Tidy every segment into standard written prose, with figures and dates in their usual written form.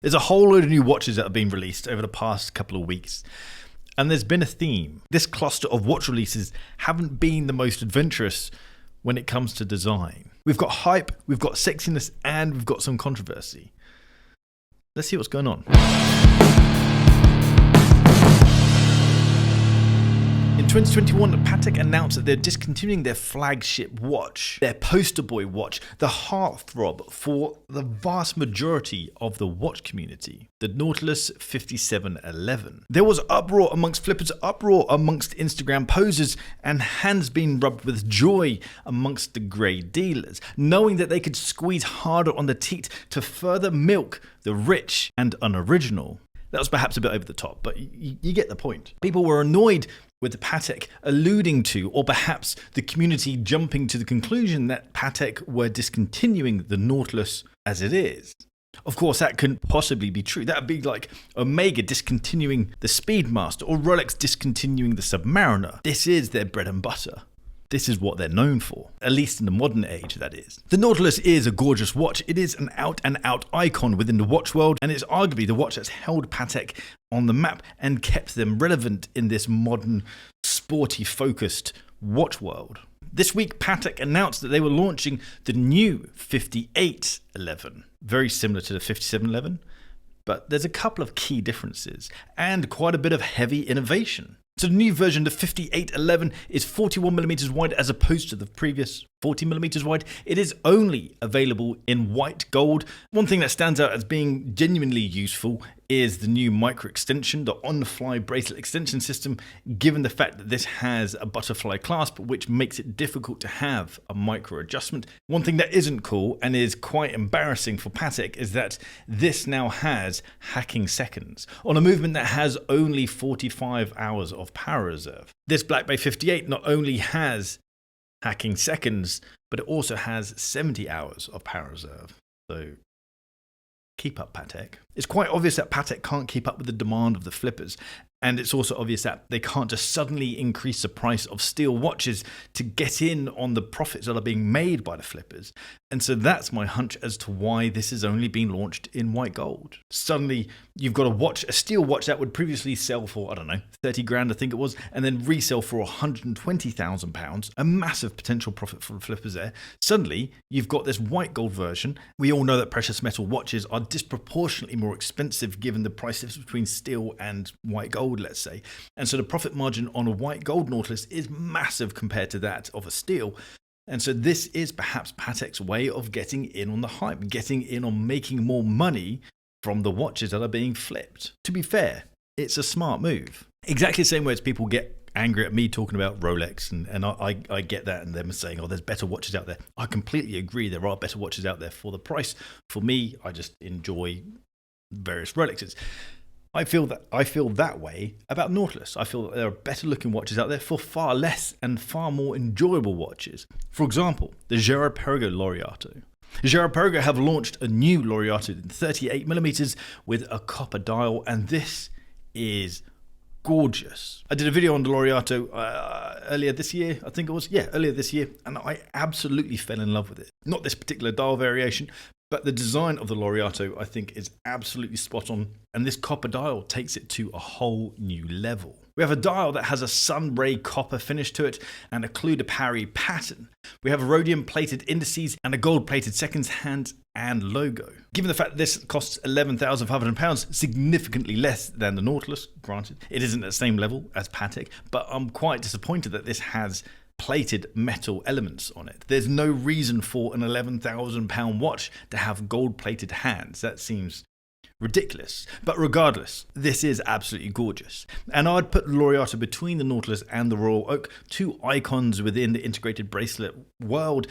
There's a whole load of new watches that have been released over the past couple of weeks, and there's been a theme. This cluster of watch releases haven't been the most adventurous when it comes to design. We've got hype, we've got sexiness, and we've got some controversy. Let's see what's going on. In 2021, Patek announced that they're discontinuing their flagship watch, their poster boy watch, the heartthrob for the vast majority of the watch community, the Nautilus 5711. There was uproar amongst flippers, uproar amongst Instagram posers, and hands being rubbed with joy amongst the grey dealers, knowing that they could squeeze harder on the teat to further milk the rich and unoriginal. That was perhaps a bit over the top, but you get the point. People were annoyed with the Patek alluding to, or perhaps the community jumping to the conclusion that Patek were discontinuing the Nautilus as it is. Of course, that couldn't possibly be true. That would be like Omega discontinuing the Speedmaster or Rolex discontinuing the Submariner. This is their bread and butter. This is what they're known for, at least in the modern age, that is. The Nautilus is a gorgeous watch. It is an out-and-out icon within the watch world, and it's arguably the watch that's held Patek on the map and kept them relevant in this modern, sporty-focused watch world. This week, Patek announced that they were launching the new 5811, very similar to the 5711, but there's a couple of key differences and quite a bit of heavy innovation. So the new version, the 5811, is 41mm wide as opposed to the previous 40mm wide. It is only available in white gold. One thing that stands out as being genuinely useful is the new micro extension, the on-the-fly bracelet extension system, given the fact that this has a butterfly clasp, which makes it difficult to have a micro adjustment. One thing that isn't cool and is quite embarrassing for Patek is that this now has hacking seconds on a movement that has only 45 hours of power reserve. This Black Bay 58 not only has hacking seconds, but it also has 70 hours of power reserve. So keep up, Patek. It's quite obvious that Patek can't keep up with the demand of the flippers, and it's also obvious that they can't just suddenly increase the price of steel watches to get in on the profits that are being made by the flippers. And so that's my hunch as to why this has only been launched in white gold. Suddenly, you've got a steel watch that would previously sell for, 30 grand, I think it was, and then resell for £120,000, a massive potential profit for the flippers there. Suddenly, you've got this white gold version. We all know that precious metal watches are disproportionately more expensive given the price difference between steel and white gold, let's say. And so the profit margin on a white gold Nautilus is massive compared to that of a steel. And so this is perhaps Patek's way of getting in on the hype, getting in on making more money from the watches that are being flipped. To be fair, it's a smart move. Exactly the same way as people get angry at me talking about Rolex, and I get that, and them saying, oh, there's better watches out there. I completely agree, there are better watches out there for the price. For me, I just enjoy various Rolexes. I feel that way about Nautilus. I feel that there are better looking watches out there for far less and far more enjoyable watches. For example, the Girard-Perregaux Laureato. Girard-Perregaux have launched a new Laureato in 38mm with a copper dial, and this is gorgeous. I did a video on the Laureato earlier this year, I think it was. Yeah, earlier this year, and I absolutely fell in love with it. Not this particular dial variation, but the design of the Laureato, I think, is absolutely spot on, and this copper dial takes it to a whole new level. We have a dial that has a sun-ray copper finish to it and a clou de Paris pattern. We have rhodium-plated indices and a gold-plated seconds hand and logo. Given the fact that this costs £11,500, significantly less than the Nautilus, granted, it isn't at the same level as Patek, but I'm quite disappointed that this has plated metal elements on it. There's no reason for an £11,000 watch to have gold-plated hands. That seems ridiculous. But regardless, this is absolutely gorgeous. And I'd put the Laureato between the Nautilus and the Royal Oak, two icons within the integrated bracelet world.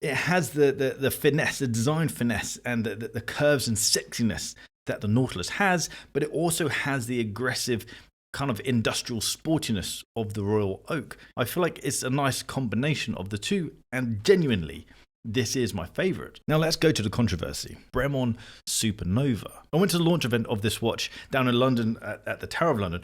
It has the finesse, the design finesse, and the curves and sexiness that the Nautilus has, but it also has the aggressive kind of industrial sportiness of the Royal Oak. I feel like it's a nice combination of the two, and genuinely, this is my favourite. Now let's go to the controversy. Bremont Supernova. I went to the launch event of this watch down in London at the Tower of London.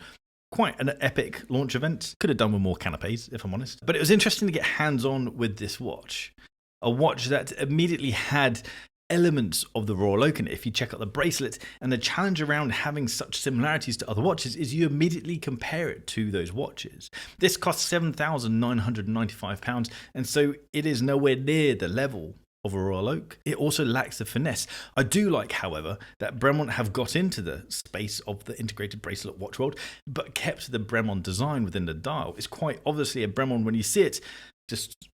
Quite an epic launch event. Could have done with more canapes, if I'm honest. But it was interesting to get hands-on with this watch. A watch that immediately had elements of the Royal Oak in it. If you check out the bracelet, and the challenge around having such similarities to other watches is you immediately compare it to those watches. This costs £7,995, and so it is nowhere near the level of a Royal Oak. It also lacks the finesse. I do like, however, that Bremont have got into the space of the integrated bracelet watch world, but kept the Bremont design within the dial. It's quite obviously a Bremont when you see it, just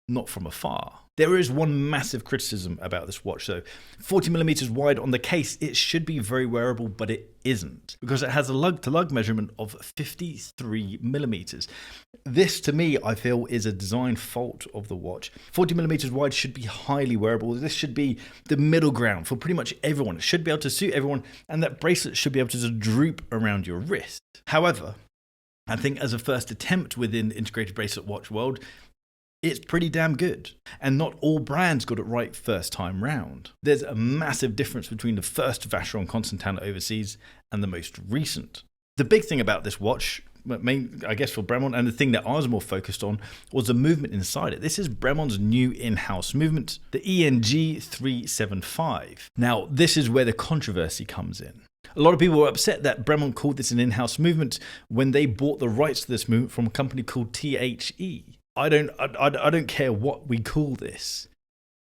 not from afar. There is one massive criticism about this watch though. 40mm wide on the case, it should be very wearable, but it isn't, because it has a lug-to-lug measurement of 53mm. This, to me, I feel is a design fault of the watch. 40mm wide should be highly wearable. This should be the middle ground for pretty much everyone. It should be able to suit everyone, and that bracelet should be able to just droop around your wrist. However, I think as a first attempt within the integrated bracelet watch world, it's pretty damn good. And not all brands got it right first time round. There's a massive difference between the first Vacheron Constantin overseas and the most recent. The big thing about this watch, I guess for Bremont, and the thing that I was more focused on, was the movement inside it. This is Bremont's new in-house movement, the ENG 375. Now, this is where the controversy comes in. A lot of people were upset that Bremont called this an in-house movement when they bought the rights to this movement from a company called THE. I don't care what we call this,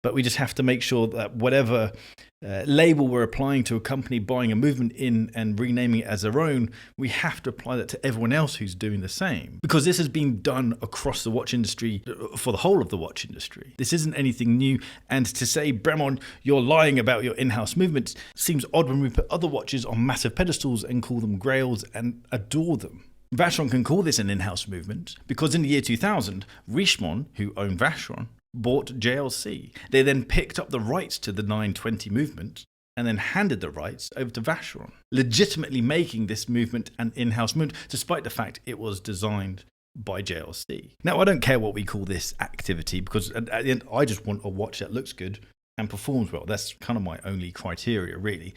but we just have to make sure that whatever label we're applying to a company buying a movement in and renaming it as their own, we have to apply that to everyone else who's doing the same. Because this has been done across the watch industry for the whole of the watch industry. This isn't anything new, and to say, Bremont, you're lying about your in-house movements seems odd when we put other watches on massive pedestals and call them grails and adore them. Vacheron can call this an in-house movement because in the year 2000, Richemont, who owned Vacheron, bought JLC. They then picked up the rights to the 920 movement and then handed the rights over to Vacheron, legitimately making this movement an in-house movement, despite the fact it was designed by JLC. Now, I don't care what we call this activity, because at the end, I just want a watch that looks good and performs well. That's kind of my only criteria, really.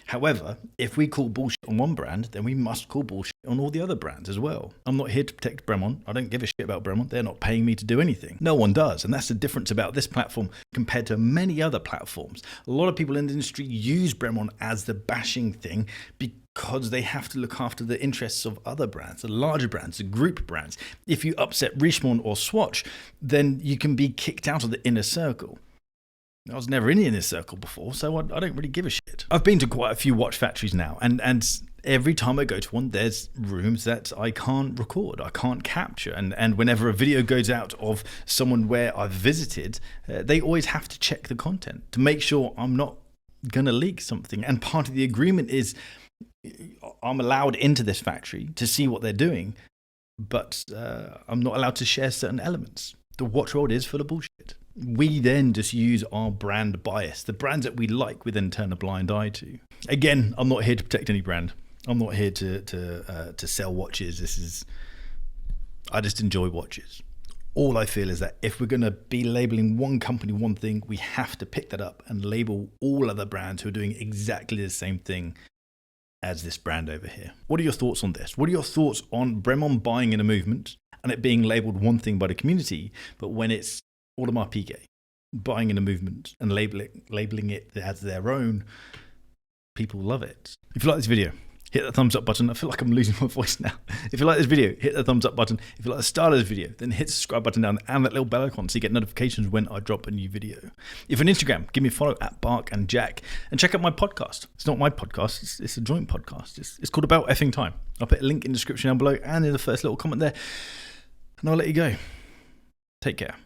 However, if we call bullshit on one brand, then we must call bullshit on all the other brands as well. I'm not here to protect Bremont. I don't give a shit about Bremont. They're not paying me to do anything. No one does. And that's the difference about this platform compared to many other platforms. A lot of people in the industry use Bremont as the bashing thing because they have to look after the interests of other brands, the larger brands, the group brands. If you upset Richemont or Swatch, then you can be kicked out of the inner circle. I was never in the inner circle before, so I don't really give a shit. I've been to quite a few watch factories now, and every time I go to one, there's rooms that I can't record, I can't capture. And whenever a video goes out of someone where I've visited, they always have to check the content to make sure I'm not going to leak something. And part of the agreement is I'm allowed into this factory to see what they're doing, but I'm not allowed to share certain elements. The watch world is full of bullshit. We then just use our brand bias. The brands that we like, we then turn a blind eye to. Again, I'm not here to protect any brand. I'm not here to sell watches. I just enjoy watches. All I feel is that if we're going to be labeling one company one thing, we have to pick that up and label all other brands who are doing exactly the same thing as this brand over here. What are your thoughts on this? What are your thoughts on Bremont buying in a movement and it being labeled one thing by the community, but when it's Audemars Piguet buying in a movement and labeling it as their own, people love it? If you like this video, hit the thumbs up button. I feel like I'm losing my voice now. If you like this video, hit the thumbs up button. If you like the start of this video, then hit the subscribe button down and that little bell icon so you get notifications when I drop a new video. If you're on Instagram, give me a follow at barkandjack, and check out my podcast. It's not my podcast, it's a joint podcast. It's called About Effing Time. I'll put a link in the description down below and in the first little comment there, and I'll let you go. Take care.